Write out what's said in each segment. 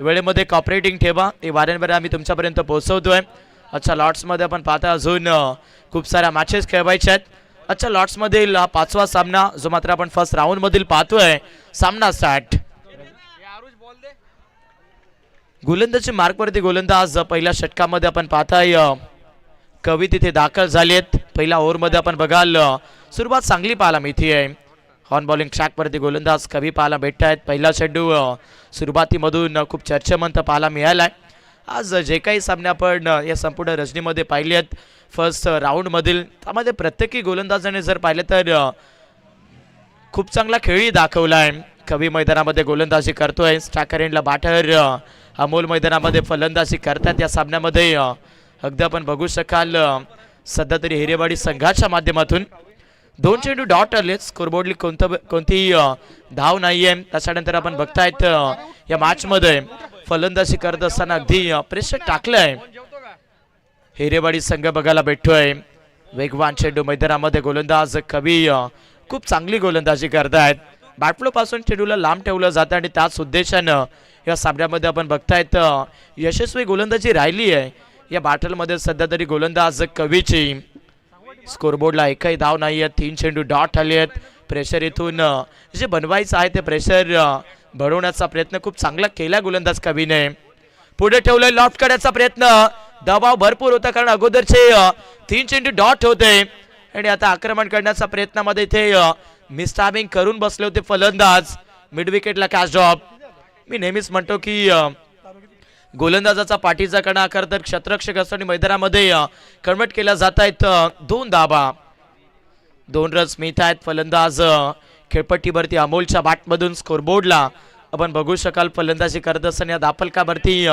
वेळेमध्ये कॉपरेटिंग ठेवा, ते वारंवार आम्ही तुमच्यापर्यंत पोहोचवतोय। अच्छा लॉट्समध्ये आपण पाहता अजून खूप साऱ्या मॅचेस खेळवायच्या आहेत। अच्छा लॉट्समधील हा 5वा सामना जो मात्र आपण फर्स्ट राऊंडमधील पाहतोय, सामना स्टार्ट। गोलंदाजी मार्कवरती गोलंदाज पहिल्या षटकामध्ये आपण पाहताय कवी तिथे दाखल झालेत। पहिल्या ओव्हरमध्ये आपण बघाल सुरुवात चांगली पाहायला मिळते आहे। हॉर्न बॉलिंग ट्रॅकवरती गोलंदाज कवी पाहायला भेटत आहेत। पहिला चेंडू सुरुवातीमधून खूप चर्चेमंत पाहायला मिळालाय। आज जे काही सामने आपण या संपूर्ण रजनीमध्ये पाहिले आहेत फर्स्ट राऊंडमधील, त्यामध्ये प्रत्येकी गोलंदाजाने जर पाहिले तर खूप चांगला खेळही दाखवला आहे। कवी मैदानामध्ये गोलंदाजी करतोय, स्ट्रायकर एंडला बॅटर अमोल मैदानामध्ये फलंदाजी करतात। या सामन्यामध्ये अगदी आपण बघू शकाल सध्या तरी हिरेवाडी संघाच्या माध्यमातून 2 चेंडू डॉट आले। स्कोरबोर्डली कोणतीही धाव नाहीये। त्याच्यानंतर आपण बघतायत या मॅच मध्ये फलंदाजी करत असताना अगदी प्रेशर टाकलंय हिरेवाडी संघ बघायला भेटतोय। वेगवान चेंडू मैदानामध्ये गोलंदाज कवी खूप चांगली गोलंदाजी करतायत। बॅटफ्लो पासून चेंडूला लांब ठेवलं जातं आणि त्याच उद्देशानं या सामन्यामध्ये आपण बघतायत यशस्वी गोलंदाजी राहिली आहे या बॅटलमध्ये सध्या तरी गोलंदाज कवीची। स्कोरबोर्डला एकही धाव नाही आहे, 3 चेंडू डॉट आले आहेत। प्रेशर इथून जे बनवायचं आहे ते प्रेशर बनवण्याचा प्रयत्न खूप चांगला केला गोलंदाज कवीने। पुढे ठेवलंय लॉफ्ट करण्याचा प्रयत्न, दबाव भरपूर होता कारण अगोदरचे 3 चेंडू डॉट होते आणि आता आक्रमण करण्याचा प्रयत्नामध्ये इथे मिसटायमिंग करून बसले होते फलंदाज। मिड विकेटला कॅच ड्रॉप। मी नेहमीच म्हणतो की गोलंदाजाचा पाठीचा कणा आकार तर क्षेत्ररक्षक असतो आणि मैदानामध्ये कन्वर्ट केला जात आहेत 2 धाबा। 2 रन्स मिळत आहेत। फलंदाज खेळपट्टीवरती अमोलच्या बॅटमधून स्कोरबोर्डला आपण बघू शकाल फलंदाजी करत असताना धापलकावरती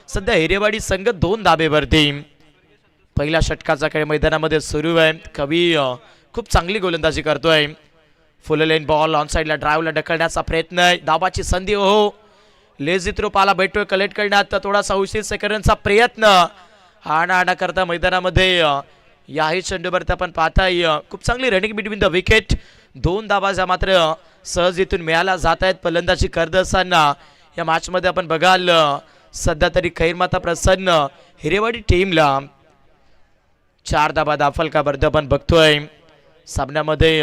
सध्या हिरेवाडी संघ 2 धाबेवरती। पहिल्या षटकाचा खेळ मैदानामध्ये सुरू आहे। कवी खूप चांगली गोलंदाजी करतोय। फुल लेन बॉल ऑन साइडला ड्राईव्हला ढकलण्याचा प्रयत्न आहे। दाबाची संधी हो लेझी थ्रो पाहायला भेटतोय, कलेक्ट करण्यात थोडासा उशीर सेकंदांचा प्रयत्न। हाणा करता मैदानामध्ये याही चेंडूवरती आपण पाहताय खूप चांगली रनिंग बिटवीन द विकेट। 2 धाबा ज्या मात्र सहज इथून मिळाल्या जात आहेत फलंदाजी करत असताना या मॅच मध्ये आपण बघाल सध्या तरी खैरमाता प्रसन्न हिरेवाडी टीमला 4 धाबा दाफलकावरती आपण बघतोय। सामन्यामध्ये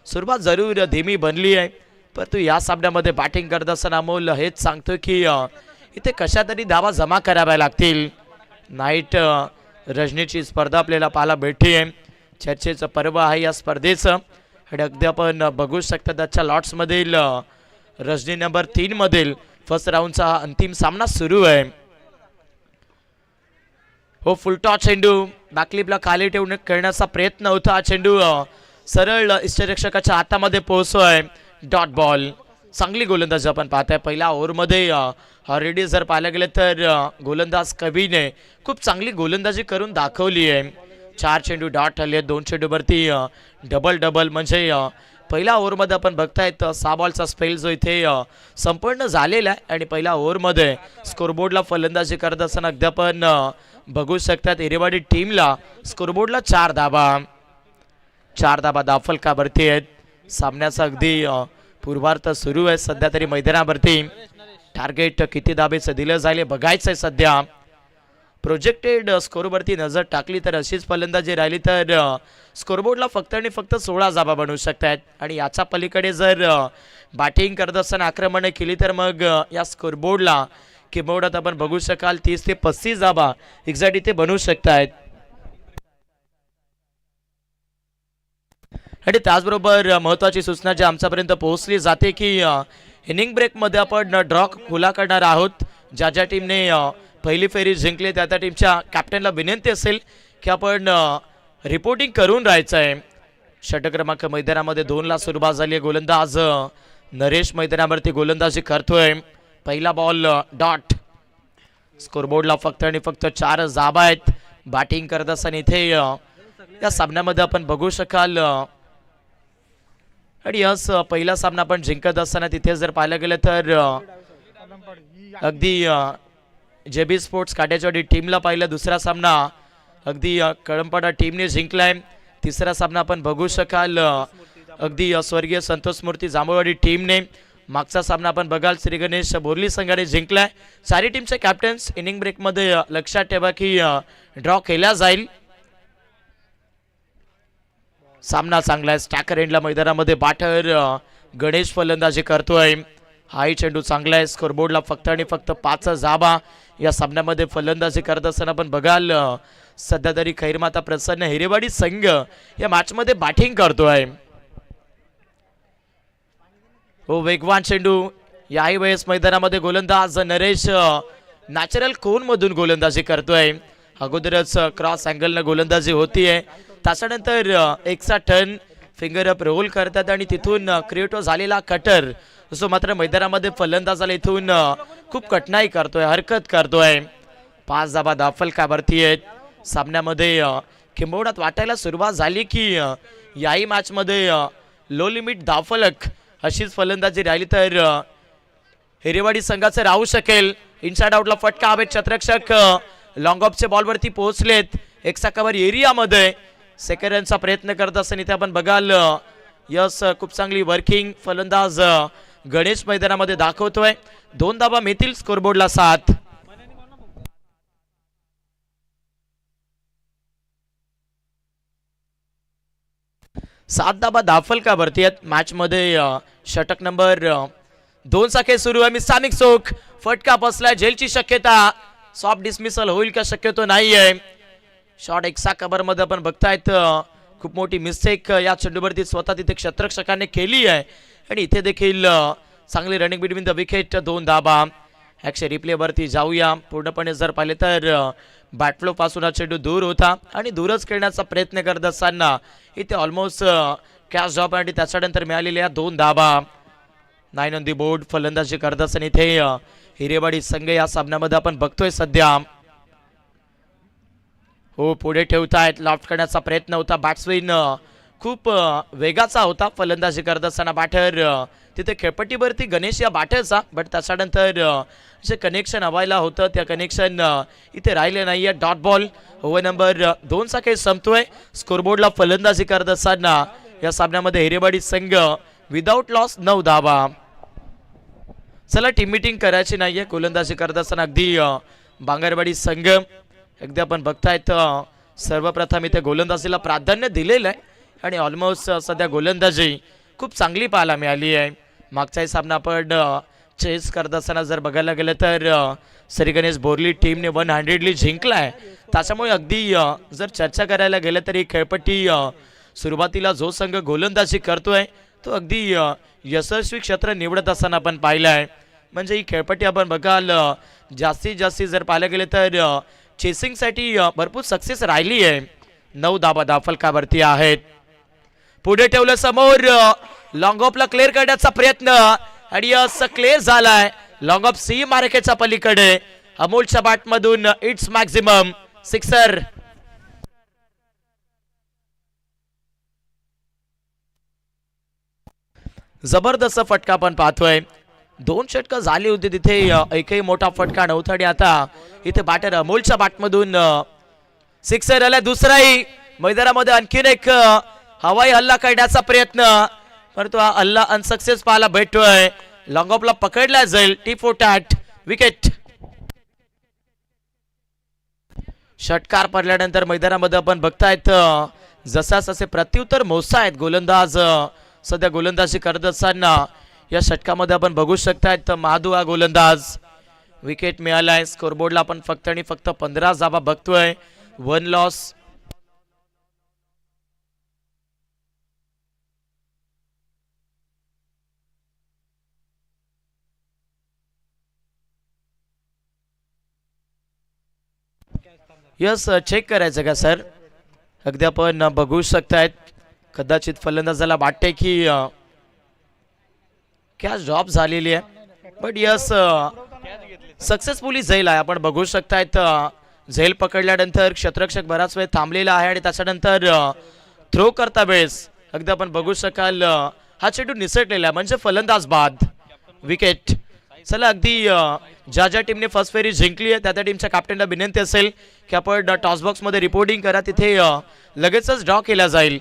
सुरुवात जरूर धीमी बनली आहे, परंतु या सामन्यामध्ये बॅटिंग करत असताना अमोल हेच सांगतोय की इथे कशा तरी धावा जमा कराव्या लागतील। नाईट रजनीची स्पर्धा आपल्याला पाहायला भेटते। चर्चेचं पर्व आहे या स्पर्धेचं आणि अगदी आपण बघू शकता त्याच्या लॉट्स मधील रजनी नंबर 3 मधील फर्स्ट राऊंडचा हा अंतिम सामना सुरू आहे। हो फुल टॉस चेंडू बॅकलिपला खाली ठेवून करण्याचा प्रयत्न होता। हा चेंडू सरळ इष्टरक्षकाच्या हातामध्ये पोहोचतोय। Dot ball. चांगली गोलंदाजी आपण पाहताय। पहिल्या ओव्हरमध्ये ऑलरेडी जर पाहायला गेले तर गोलंदाज कवीने खूप चांगली गोलंदाजी करून दाखवली आहे। 4 चेंडू डॉट आले, 2 चेंडूवरती डबल म्हणजे पहिल्या ओव्हरमध्ये आपण बघतायत 6 बॉलचा स्पेल जो इथे संपूर्ण झालेला आहे आणि पहिल्या ओव्हरमध्ये स्कोरबोर्डला फलंदाजी करत असताना अगदी आपण बघू शकतात हिरेवाडी टीमला स्कोरबोर्डला 4 धाबा दाफलकावरती आहेत। सामन्याचा अगदी पूर्वार्ध सुरू आहे सध्या तरी मैदानावरती। टार्गेट किती धाबेचं दिलं जाईल बघायचंय सध्या। प्रोजेक्टेड स्कोरवरती नजर टाकली तर अशीच फलंदाजी राहिली तर स्कोरबोर्डला फक्त आणि फक्त 16 धाबा बनवू शकतात आणि याच्या पलीकडे जर बॅटिंग करत असताना आक्रमणे केली तर मग या स्कोरबोर्डला किंबहुना आपण बघू शकाल 30 ते 35 धाबा एक्झॅक्ट इथे बनवू शकतात। आणि त्याचबरोबर महत्त्वाची सूचना जी आमच्यापर्यंत पोहोचली जाते की इनिंग ब्रेकमध्ये आपण ड्रॉ खुला करणार आहोत। ज्या ज्या टीमने पहिली फेरी जिंकली त्या त्या टीमच्या कॅप्टनला विनंती असेल की आपण रिपोर्टिंग करून राहायचं आहे। षटक क्रमांक मैदानामध्ये 2 ला सुरुवात झाली आहे। गोलंदाज नरेश मैदानावरती गोलंदाजी करतोय। पहिला बॉल डॉट। स्कोरबोर्डला फक्त आणि फक्त 4 धाबा आहेत। बॅटिंग करत असताना इथे या सामन्यामध्ये आपण बघू शकाल आणि यस पहिला सामना आपण जिंकत असताना तिथे जर पाहायला गेलं तर अगदी जेबी स्पोर्ट्स काटेवाडी टीमला पाहिलं। दुसरा सामना अगदी कळंपाडा टीमने जिंकलाय। तिसरा सामना आपण बघू शकाल अगदी स्वर्गीय संतोष मूर्ती जांभूळवाडी टीमने मागचा सामना आपण बघाल श्री गणेश बोरली संघाने जिंकलाय. चारी टीमचे कॅप्टन्स इनिंग ब्रेक मध्ये लक्षात ठेवा की ड्रॉ केला जाईल. सामना चांगला आहे. स्टॅकर एंडला मैदानामध्ये बाटर गणेश फलंदाजी करतोय. हाही चेंडू चांगला आहे. स्कोरबोर्डला फक्त आणि फक्त 5 धाबा या सामन्यामध्ये फलंदाजी करत असताना आपण बघाल सध्या तरी खैरमाता प्रसन्न हिरेवाडी संघ या मॅच मध्ये बॅटिंग करतोय. हो वेगवान चेंडू. याही वेळेस मैदानामध्ये गोलंदाज नरेश नॅचरल कोन मधून गोलंदाजी करतोय. अगोदरच क्रॉस अँगलनं गोलंदाजी होतीये. त्याच्यानंतर एकचा टर्न फिंगर अप रोल करतात आणि तिथून क्रिएट झालेला कटर असो मात्र मैदानामध्ये फलंदाजाला इथून खूप कठीणाई करतोय, हरकत करतोय. 5 धाबा दाफलकावरती आहेत. सामन्यामध्ये किंबहुनात वाटायला सुरुवात झाली की याही मॅच मध्ये लो लिमिट दाफलक अशीच फलंदाजी राहिली तर हिरेवाडी संघाचे राहू शकेल. इनसाइड आउटला फटका हवेत. क्षेत्ररक्षक लॉंग ऑफचे बॉलवरती पोहोचलेत. एक्स्ट्रा कव्हर एरियामध्ये सेकंडचा प्रयत्न करत असताना इथे आपण बघाल यस खूप चांगली वर्किंग फलंदाज गणेश मैदानामध्ये दाखवतोय. 2 धाबा मिळतील. स्कोरबोर्डला 7. धाबा दाफलकावरती आहेत. मॅच मध्ये षटक नंबर 2 चा खेळ सुरू आहे. मिसानिक चोख फटका बसलाय. जेलची शक्यता. सॉफ्ट डिसमिसल होईल का शक्यतो नाहीये. शॉट एक्सा कव्हर मध्ये आपण बघतायत खूप मोठी मिस्टेक या चेंडूवरती स्वतः तिथे क्षेत्ररक्षकाने केली आहे आणि इथे देखील चांगली running between the wicket. 2 dhaba. Action replay वरती जाऊया. पूर्णपणे जर पाहिले तर बॅटफ्लो पासून हा चेंडू दूर होता आणि दूरच खेळण्याचा प्रयत्न करत असताना इथे ऑलमोस्ट कॅच ड्रॉप आणि त्याच्यानंतर मिळालेल्या 2 धाबा. 9 ऑन दी बोर्ड. फलंदाजी करत असताना इथे हिरेवाडी संघ या सामन्यामध्ये आपण बघतोय सध्या हो पुढे ठेवतायत. लॉफ्ट करण्याचा प्रयत्न होता. बॅट्समॅन खूप वेगाचा होता फलंदाजी करत असताना. बॅटर तिथे खेळपट्टीवरती गणेश या बॅटरचा बट त्याच्यानंतर जे कनेक्शन हवायला होतं त्या कनेक्शन इथे राहिले नाहीये. Dot ball. ओव्हर नंबर 2 चा खेळ संपतोय. स्कोरबोर्डला फलंदाजी करत असताना या सामन्यामध्ये हिरेवाडी संघ विदाउट लॉस 9 धाबा. चला टीम मीटिंग करायची नाहीये. गोलंदाजी करत असताना अगदी बांगरवाडी संघ अगदी आपण बघतायत सर्वप्रथम इथे गोलंदाजीला प्राधान्य दिलेलं आहे आणि ऑलमोस्ट सध्या गोलंदाजी खूप चांगली पाहायला मिळाली आहे. मागचाही सामना आपण चेस करत असताना जर बघायला गेलं तर श्री गणेश बोरली टीमने 100ली जिंकलाय. त्याच्यामुळे अगदी जर चर्चा करायला गेलं तर ही खेळपट्टी सुरुवातीला जो संघ गोलंदाजी करतोय तो अगदी यशस्वी क्षेत्र निवडत असताना आपण पाहिलं आहे. म्हणजे ही खेळपट्टी आपण बघाल जास्तीत जास्त जर पाहायला गेलं तर चेसिंगसाठी भरपूर सक्सेस राहिली आहे. 9 धाबा दाफलकावरती आहेत. पुढे ठेवलं समोर लॉंग ऑफला क्लिअर करण्याचा प्रयत्न आणि असं क्लिअर झालाय. लॉंग ऑफ सी मार्केटच्या पलीकडे अमोलच्या बॅटमधून इट्स मॅक्झिमम सिक्सर. जबरदस्त फटका आपण पाहतोय. 2 षटकं झाली होती तिथे एकही मोठा फटका नव्हता आणि आता इथे बॅटर अमोलच्या बॅटमधून सिक्सर आला. दुसराही मैदानामध्ये आणखीन एक हवाई हल्ला करण्याचा प्रयत्न परंतु हा हल्ला अनसक्सेस पाहायला भेटतोय. लॉंग ऑफला पकडला जाईल. T for tat wicket. षटकार पडल्यानंतर मैदानामध्ये आपण बघतायत जसे प्रत्युत्तर मोजतायत गोलंदाज सध्या गोलंदाजी करत असताना. या षटकामध्ये आपण बघू शकतायत महादू हा गोलंदाज. विकेट मिळालाय. स्कोरबोर्डला आपण फक्त आणि फक्त 15 धाबा बघतोय. 1 लॉस. यस चेक करायचं का सर. अगदी आपण बघू शकतायत कदाचित फलंदाजाला वाटते की कॅच ड्रॉप झालेली आहे बट यस सक्सेसफुली झेल आहे. आपण बघू शकतायत झेल पकडल्यानंतर क्षेत्ररक्षक बराच वेळ थांबलेला आहे आणि त्याच्यानंतर थ्रो करता वेळेस अगदी आपण बघू शकाल हा चेंडू निसटलेला आहे म्हणजे फलंदाज बाद. विकेट. चला अगदी ज्या टीमने फर्स्ट फेरी जिंकली आहे त्या टीमच्या कॅप्टनला विनंती असेल की आपण टॉस बॉक्स मध्ये रिपोर्टिंग करा. तिथे लगेचच ड्रॉ केला जाईल.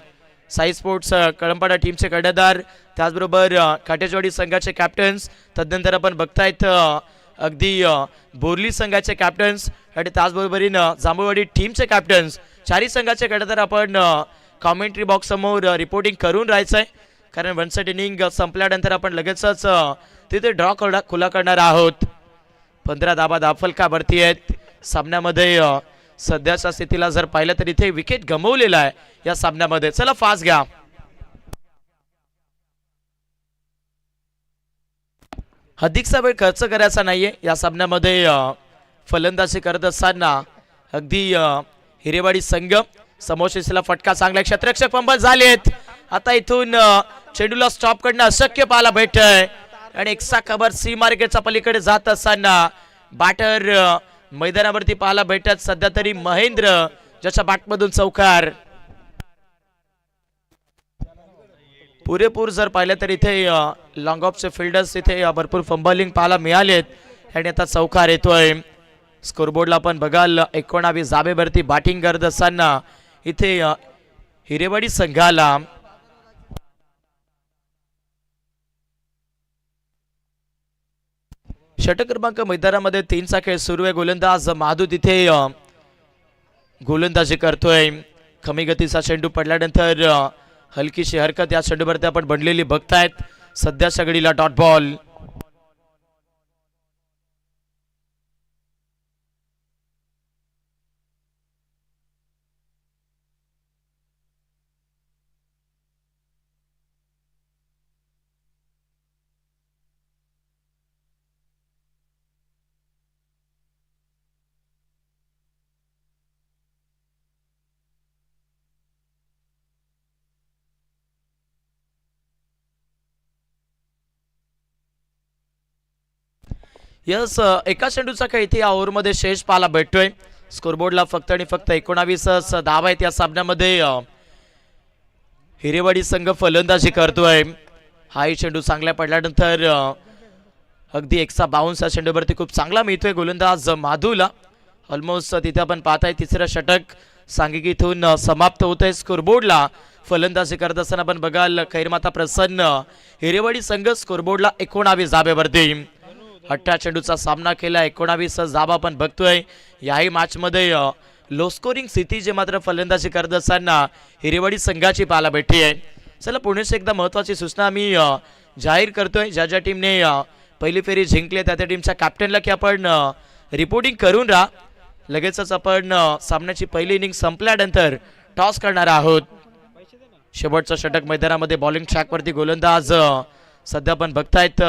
साई स्पोर्ट्स कळंपाडा टीमचे कर्णधार, त्याचबरोबर काटेजवाडी संघाचे कॅप्टन्स, तदनंतर आपण बघतायत अगदी बोरली संघाचे कॅप्टन्स आणि त्याचबरोबरीनं जांभूळवाडी टीमचे कॅप्टन्स, चारही संघाचे कर्णधार आपण कॉमेंट्री बॉक्स समोर रिपोर्टिंग करून राहायचं आहे, कारण वन सेट इनिंग संपल्यानंतर आपण लगेचच तिथे ड्रॉ खुला करणार आहोत. 15 धाबा धावफलकावरती आहेत. सामन्यामध्ये सध्याच्या स्थितीला जर पाहिलं तर इथे विकेट गमावलेला आहे या सामन्यामध्ये. चला फास्ट घ्या. अधिकचा वेळ खर्च करायचा नाहीये या सामन्यामध्ये. फलंदाजी करत असताना अगदी हिरेवाडी संघ समोरला फटका चांगला, क्षेत्ररक्षक फंबल झालेत. आता इथून चेंडूला स्टॉप करणं अशक्य पाहायला भेटतंय आणि एक्स्ट्रा कव्हर सी मार्केटच्या पलीकडे जात असताना बॅटर मैदानावरती पाहायला भेटत. सध्या तरी महेंद्र ज्याच्या बॅटमधून चौकार. पुरेपूर जर पाहिलं तर इथे लॉंग ऑफचे फिल्डर्स इथे भरपूर फंबलिंग पाहायला मिळालेत आणि आता चौकार येतोय. स्कोरबोर्डला पण बघाल 19 जाबेवरती बॅटिंग करत असताना इथे हिरेवाडी संघाला षटक क्रमांक मैदानामध्ये 3 चा खेळ सुरू आहे. गोलंदाज माधू तिथे गोलंदाजी करतोय. कमी गतीचा चेंडू पडल्यानंतर हलकीशी हरकत या चेंडूवरती आपण बनलेली बघतायत. सध्याच्या घडीला डॉट बॉल. यस, एका चेंडूचा खेळ इथे या ओव्हरमध्ये शेष पाहायला भेटतोय. स्कोरबोर्डला फक्त आणि फक्त 19च धावा आहेत या सामन्यामध्ये. हिरेवाडी संघ फलंदाजी करतोय. हाही चेंडू चांगल्या पडल्यानंतर अगदी 152 चेंडूवरती खूप चांगला मिळतोय गोलंदाज माधूला. ऑलमोस्ट तिथे आपण पाहताय तिसरं षटक सांघिकीतून समाप्त होतंय. स्कोरबोर्डला फलंदाजी करत असताना आपण बघाल खैरमाता प्रसन्न हिरेवाडी संघ स्कोरबोर्डला 19 धाब्यावरती. 18 चेंडूचा सामना केला, 19 धाबा आपण बघतोय. याही मॅच मध्ये लो स्कोरिंग स्थिती जे मात्र फलंदाजी करत असताना हिरेवाडी संघाची पाहायला भेटली आहे. चला पुण्याची एकदा महत्वाची सूचना आम्ही जाहीर करतोय. ज्या ज्या टीमने पहिली फेरी जिंकली त्या त्या टीमच्या कॅप्टनला की आपण रिपोर्टिंग करून राहा. लगेचच आपण सामन्याची पहिली इनिंग संपल्यानंतर टॉस करणार आहोत. शेवटचं षटक मैदानामध्ये बॉलिंग ट्रॅकवरती गोलंदाज सध्या आपण बघतायत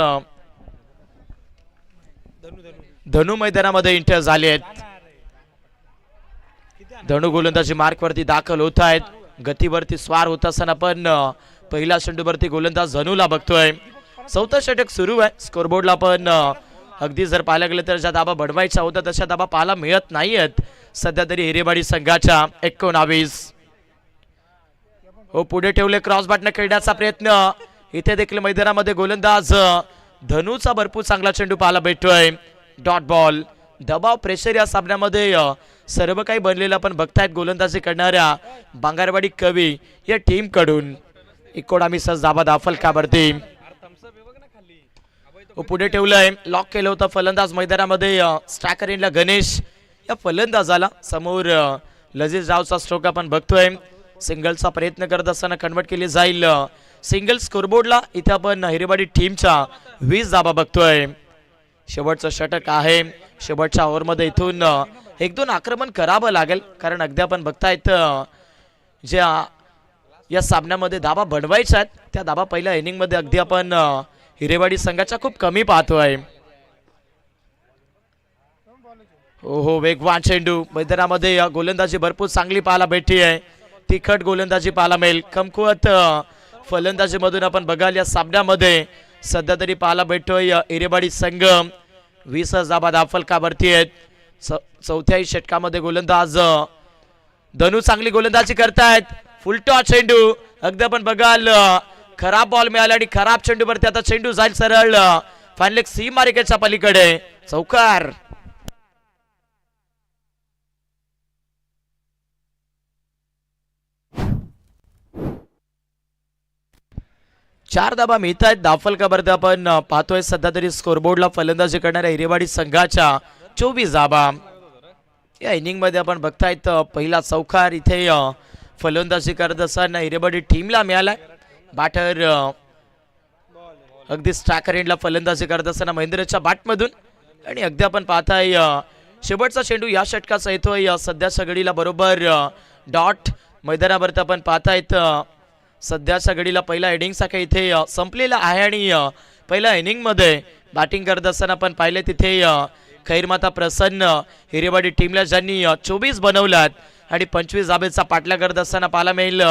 धनु मैदानामध्ये एंटर झाले आहेत. धनु गोलंदाजी मार्कवरती दाखल होत आहेत. गतीवरती स्वार होत असताना पण पहिल्या चेंडूवरती गोलंदाज धनुला बघतोय. चौथं षटक सुरू आहे. स्कोरबोर्डला पण अगदी जर पाहायला गेलं तर ज्या धाबा बनवायच्या होत्या तशा धाबा पाहायला मिळत नाहीयेत सध्या तरी हिरेवाडी संघाच्या. 19 हो पुढे ठेवले, क्रॉस बॅटने खेळण्याचा प्रयत्न. इथे देखील मैदानामध्ये गोलंदाज धनुचा भरपूर चांगला चेंडू पाहायला भेटतोय. Dot ball. दबाव प्रेशर या सामन्यामध्ये सर्व काही बनलेलं आपण बघतायत गोलंदाजी करणाऱ्या बांगारवाडी कवी या टीम कडून. 19 धाबा धावफलकावरती. पुढे ठेवलंय, लॉक केलं होतं फलंदाज मैदानामध्ये स्ट्रायकर इनला गणेश. या फलंदाजाला समोर लजीज रावचा स्ट्रोक आपण बघतोय. सिंगलचा प्रयत्न करत असताना कन्वर्ट केली जाईल. सिंगल स्कोरबोर्डला इथे आपण हिरेवाडी टीमच्या 20 धाबा बघतोय. शेवटचं षटक आहे. शेवटच्या ओव्हरमध्ये इथून 1-2 आक्रमण करावं लागेल, कारण अगदी आपण बघतायत ज्या या सामन्यामध्ये धाबा बनवायच्या आहेत त्या धाबा पहिल्या इनिंग मध्ये अगदी आपण हिरेवाडी संघाच्या खूप कमी पाहतोय. हो वेगवान चेंडू. मैदानामध्ये गोलंदाजी भरपूर चांगली पाहायला भेटली आहे. तिखट गोलंदाजी पाहायला मिळेल. कमकुवत फलंदाजी मधून आपण बघाल या सामन्यामध्ये सध्या तरी पाहायला भेटतोय हिरेवाडी संघ 20 धाबा धावफलकावरती आहेत. चौथ्याही षटकामध्ये गोलंदाज धनु चांगली गोलंदाजी करतायत. फुलटॉ चेंडू. अगदी आपण बघाल खराब बॉल मिळाला आणि खराब चेंडूवरती आता चेंडू जाईल सरळ फायनल सी मार्केटच्या पलीकडे. चौकार. 4 धाबा मिळत आहेत. धावफलकावरती आपण पाहतोय सध्या तरी स्कोरबोर्डला फलंदाजी करणाऱ्या हिरेवाडी संघाच्या 24 धाबा. या इनिंग मध्ये आपण बघतायत पहिला चौकार इथे फलंदाजी करत असताना हिरेवाडी टीमला मिळालाय. बॅटर अगदी स्ट्रायकर एंडला फलंदाजी करत असताना महेंद्रच्या बॅटमधून आणि अगदी आपण पाहताय शेवटचा चेंडू या षटकाचा येतोय सध्याच्या घडीला बरोबर डॉट मैदानावरती आपण पाहतायत. सध्याच्या घडीला पहिला इनिंगचा काही इथे संपलेला आहे आणि पहिल्या इनिंगमध्ये बॅटिंग करत असताना आपण पाहिले तिथे खैरमाता प्रसन्न हिरेवाडी टीमला ज्यांनी 24 बनवल्यात आणि 25 धाब्याचा पाठला करत असताना पाहायला मिळेल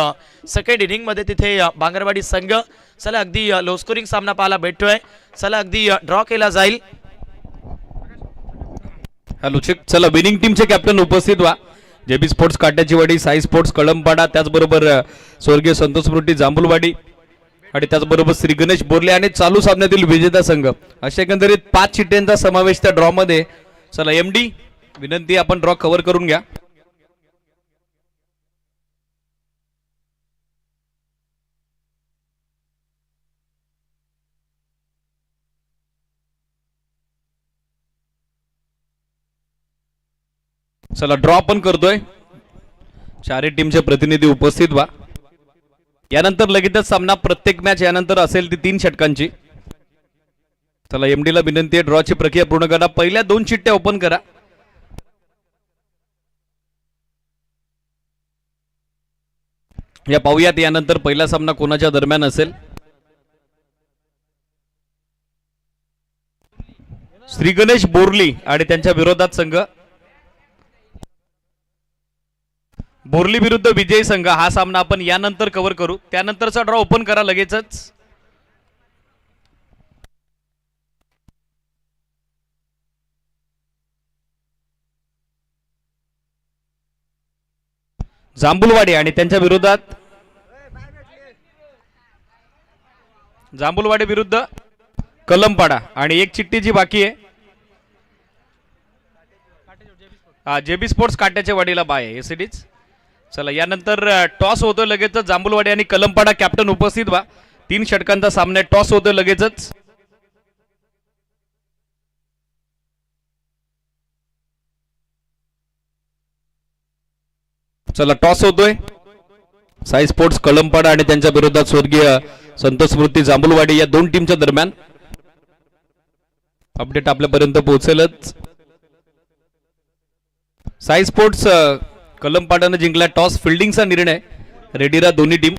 सेकंड इनिंगमध्ये तिथे बांगरवाडी संघ. चला अगदी लो स्कोरिंग सामना पाहायला भेटतोय. चला अगदी ड्रॉ केला जाईल. Hello check. चला विनिंग टीमचे कॅप्टन उपस्थित व्हा. जेबी स्पोर्ट्स काट्याची वाडी, साई स्पोर्ट्स कळंबपाडा, त्याचबरोबर स्वर्गीय संतोष स्मृती जांभूलवाडी आणि त्याचबरोबर श्री गणेश बोरले आणि चालू सामन्यातील विजेता संघ अशा एकंदरीत 5 चिठ्ठ्यांचा समावेश त्या ड्रॉ मध्ये. चला एमडी विनंती आपण ड्रॉ कव्हर करून घ्या. चला ड्रॉ पण करतोय. चारही टीमचे प्रतिनिधी उपस्थित व्हा. यानंतर लगेचच सामना. प्रत्येक मॅच यानंतर असेल ती 3 षटकांची. चला एमडी ला विनंती आहे ड्रॉची प्रक्रिया पूर्ण करा. पहिल्या 2 चिठ्ठ्या ओपन करा. या पाहूयात यानंतर पहिला सामना कोणाच्या दरम्यान असेल. श्री गणेश बोरली आणि त्यांच्या विरोधात संघ बोरली विरुद्ध विजयी संघ. हा सामना आपण यानंतर कव्हर करू. त्यानंतरचा ड्रॉ ओपन करा लगेचच. जांभूलवाडी आणि त्यांच्या विरोधात जांभूलवाडी विरुद्ध कलमपाडा आणि एक चिठ्ठी जी बाकी आहे जेबी स्पोर्ट्स काट्याच्या वाडीला बाय आहे एसीडीच. चला यानंतर टॉस होतोय लगेचच. जांभूलवाडी आणि कलमपाडा कॅप्टन उपस्थित व्हा. 3 षटकांचा सामना. टॉस होतोय लगेचच. चला टॉस होतोय. साई स्पोर्ट्स कलमपाडा आणि त्यांच्या विरोधात स्वर्गीय संतोष स्मृती जांभूलवाडी या 2 टीमच्या दरम्यान. अपडेट आपल्यापर्यंत पोहोचेलच. साई स्पोर्ट्स कलमपाडाने जिंकला टॉस. फिल्डिंगचा निर्णय. रेडीरा दोन्ही टीम.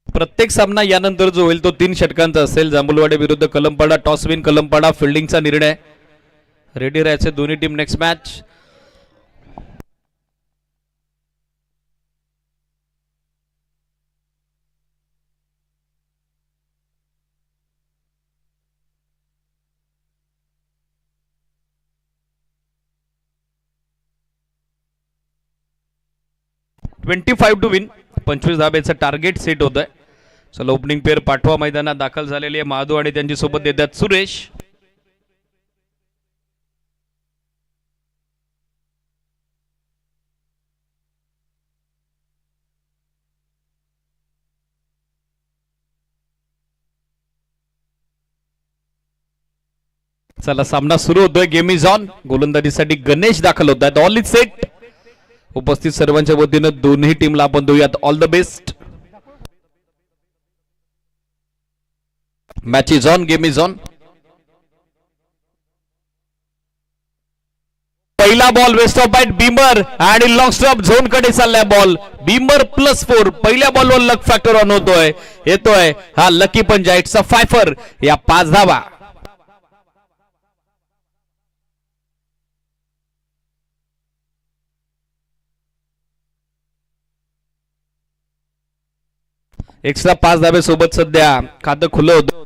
प्रत्येक सामना यानंतर जो होईल तो 3 षटकांचा असेल. जांभूलवाडी विरुद्ध कलमपाडा. Toss win कलमपाडा. फिल्डिंगचा निर्णय. रेडी राहायचे दोन्ही team. Next match. $25 to win. 25 धाब्याचं टार्गेट सेट होत आहे. चला ओपनिंग पेअर पाठवा मैदानात दाखल झालेली आहे. महादू आणि त्यांची सोबत देतात सुरेश. चला सामना सुरू होतोय. Game is on. गोलंदाजीसाठी गणेश दाखल होत आहेत. All is set. उपस्थित सर्वांच्या वतीनं दोन्ही टीमला आपण देऊयात all the best. Match is on. Game is on. पहिला ball waist of bat beamer आणि लॉंग स्टॉप झोन कडे चाललाय बॉल. बीमर +4. पहिल्या बॉलवर लक फॅक्टर ऑन होतोय. येतोय हा लकी पंजा. It's a Pfeiffer. या 5 धावा. एक्स्ट्रा 5 धाबे सोबत सध्या खातं खुलं होतं.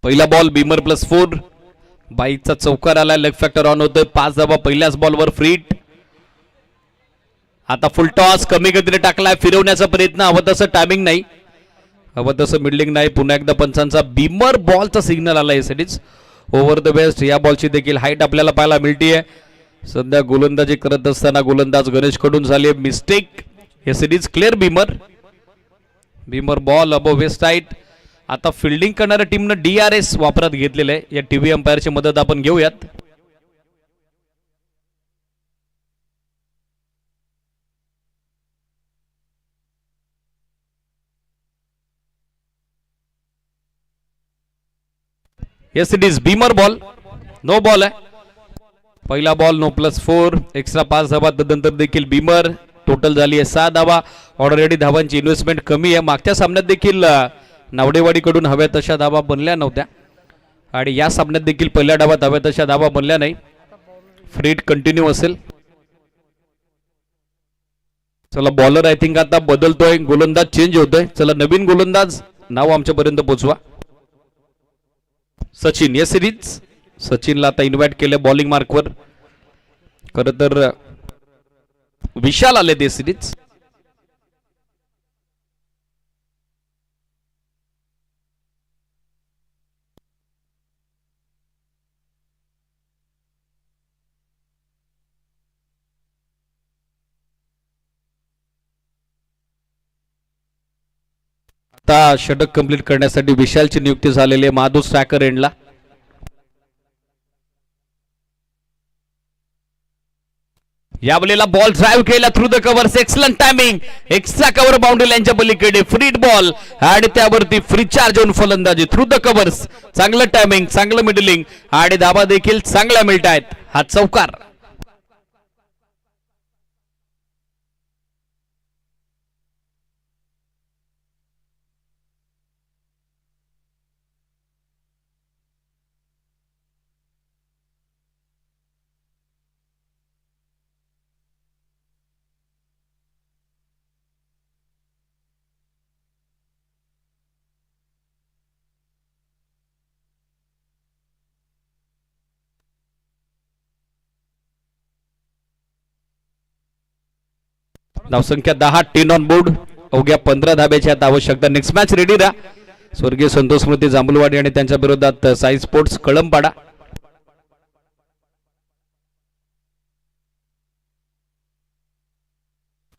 पहिला बॉल बीमर +4. बाईकचा चौकार आला, लेग फॅक्टर ऑन होतोय. 5 धावा पहिल्याच बॉलवर फ्रीट. आता फुल टॉस कमी गतीने टाकलाय, फिरवण्याचा प्रयत्न, हवं तसं टायमिंग नाही, हवं तसं मिडलिंग नाही. पुन्हा एकदा पंचांचा बीमर बॉलचा सिग्नल आला यासाठीच. ओव्हर द बेस्ट या बॉलची देखील हाईट आपल्याला पाहायला मिळतीये. सध्या गोलंदाजी करत असताना गोलंदाज गणेश कडून झाली मिस्टेक. हे सिरीज क्लिअर बीमर बॉल अबो वेस्ट हाईट. आता फिल्डिंग करणाऱ्या टीमनं DRS वापरात घेतलेलं आहे. या टीव्ही अंपायरची मदत आपण घेऊयात. Yes it is beamer ball, no ball आहे. पहिला बॉल नो +4, एक्स्ट्रा 5 धावा, तदनंतर देखील बीमर. टोटल झाली आहे 6 धावा. ऑलरेडी धावांची इन्व्हेस्टमेंट कमी आहे. मागच्या सामन्यात देखील नावडेवाडीकडून हव्या तशा धावा बनल्या नव्हत्या आणि या सामन्यात देखील पहिल्या डावात हव्या तशा धावा बनल्या नाही. फ्रीट कंटिन्यू असेल. चला बॉलर आय थिंक आता बदलतोय, गोलंदाज चेंज होतोय. चला नवीन गोलंदाज नाव आमच्यापर्यंत पोहोचवा. सचिन या सिरीज. सचिनला आता इन्व्हाइट केलं बॉलिंग मार्कवर. खरं तर विशाल आले ते सिरीज. आता षटक कंप्लीट करण्यासाठी विशालची नियुक्ती झालेली आहे माधव स्ट्रॅकर एंडला. या बॉलला बॉल ड्राइव्ह केला through the covers. Excellent timing. Extra cover boundary लाईनच्या पलीकडे फ्रीट बॉल आणि त्यावरती फ्री चार्ज होऊन फलंदाजी थ्रू द कव्हर्स. चांगलं टायमिंग, चांगलं मिडलिंग आणि धावा देखील चांगल्या मिळत आहेत. हा चौकार. धावसंख्या 10, 10 ऑन बोर्ड. अवघ्या 15 धाब्याची आता आवश्यकता. नेक्स्ट मॅच रेडी राहा. स्वर्गीय संतोष स्मृती जांभूलवाडी आणि त्यांच्या विरोधात साई स्पोर्ट्स कळंबपाडा.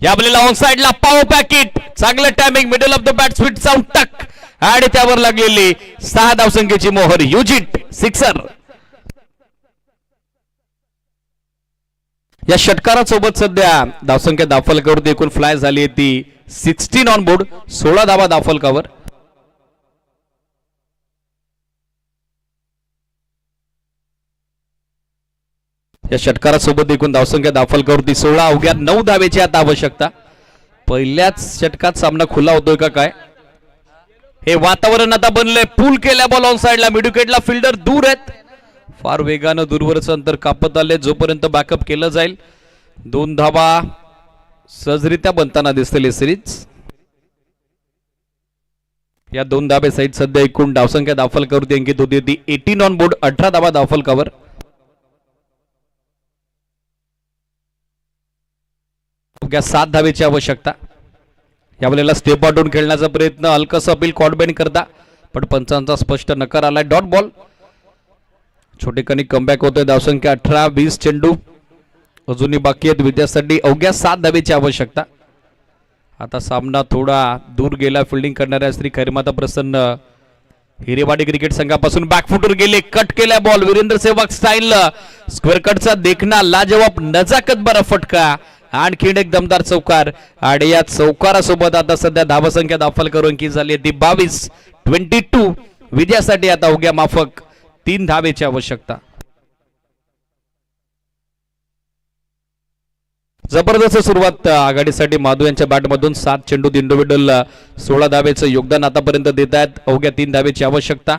या बॉलला ऑन साइडला पाव पॅकेट. चांगलं timing, middle of the bat, sweet sound टक आणि त्यावर लागलेली 6 धावसंख्येची मोहर. युजिट सिक्सर. या षटकारासोबत सध्या धावसंख्या धावफलकावरती एकूण फ्लाय झाली आहे ती 16 ऑन बोर्ड. 16 धावा धावफलकावर. या षटकारासोबत एकूण धावसंख्या धावफलकावरती 16. अवघ्या 9 धावेची आता आवश्यकता. पहिल्याच षटकात सामना खुला होतोय का काय? हे वातावरण आता बनलंय. पूल केल्या बॉल ऑन साइडला. मिड विकेटला फिल्डर दूर आहेत. फार वेगानं दूरवरचं अंतर कापत आले. जोपर्यंत बॅकअप केलं जाईल 2 धावा सहजरित्या बनताना दिसतील सिरीज. या 2 धाबे सहित सध्या एकूण धावसंख्या धावफलकावरती अंकित होती ती 18 ऑन बोर्ड. 18 धावा धावफलकावर. अवघ्या 7 धावेची आवश्यकता. या वेळेला स्टेप आउटून खेळण्याचा प्रयत्न. हलकस अपील कॉर्डबेन करता पण पंचांचा स्पष्ट नकार आलाय. Dot ball. छोटेखानी कमबॅक होतोय. धावसंख्या 18, 20 चेंडू अजूनही बाकी आहेत विद्यासाठी. अवघ्या 7 धावेची आवश्यकता. आता सामना थोडा दूर गेला. फिल्डिंग करणाऱ्या श्री खैरमाता प्रसन्न हिरेवाडी क्रिकेट संघापासून बॅकफुटवर गेले. कट केल्या बॉल. वीरेंद्र सेवक स्टाईल. स्क्वेअर कटचा देखना लाजवाब नजाकत बरा फटका. आणखीन एक दमदार चौकार आणि या चौकारासोबत आता सध्या धावसंख्या धावफलकावर अंकित झाली आहे ती 22. 22 विजयासाठी आता अवघ्या माफक 3 धावेची आवश्यकता. जबरदस्त सुरुवात आघाडीसाठी. माधव यांच्या बॅटमधून 7 चेंडूत इंडिव्हिज्युअल 16 धावेचं योगदान आतापर्यंत देत आहेत. अवघ्या 3 धावेची आवश्यकता.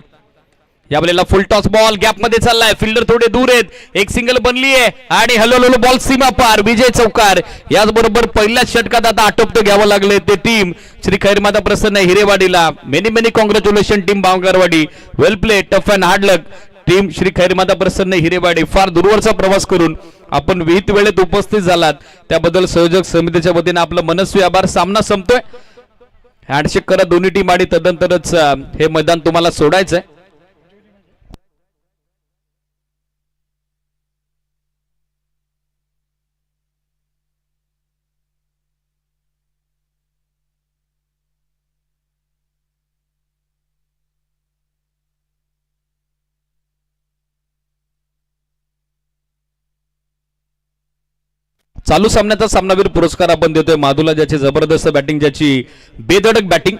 या वेळेला फुल टॉस बॉल गॅप मध्ये चाललाय, फिल्डर थोडे दूर आहेत, एक सिंगल बनली आहे आणि हॅलो बॉल सीमा पार, विजय चौकार. याचबरोबर पहिल्याच षटकात आता आटोपतो घ्यावं लागले ते टीम श्री खैरमाता प्रसन्न हिरेवाडीला. Many congratulation team Bawangarwadi, well play, tough and hard luck team Shri Khairmata Prasanna Hirewadi. फार दूरवरचा प्रवास करून आपण विहित वेळेत उपस्थित झालात त्याबद्दल संयोजक समितीच्या वतीने आपलं मनस्वी आभार. सामना संपतोय, हँडशेक करा दोन्ही टीम आणि तदनंतरच हे मैदान तुम्हाला सोडायचंय. चालू सामन्याचा सामनावीर पुरस्कार आपण देतोय माधुला, ज्याची जबरदस्त बॅटिंग, ज्याची बेधडक बॅटिंग,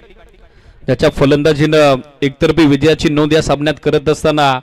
ज्याच्या फलंदाजीनं एकतर्फी विजयाची नोंद या सामन्यात करत असताना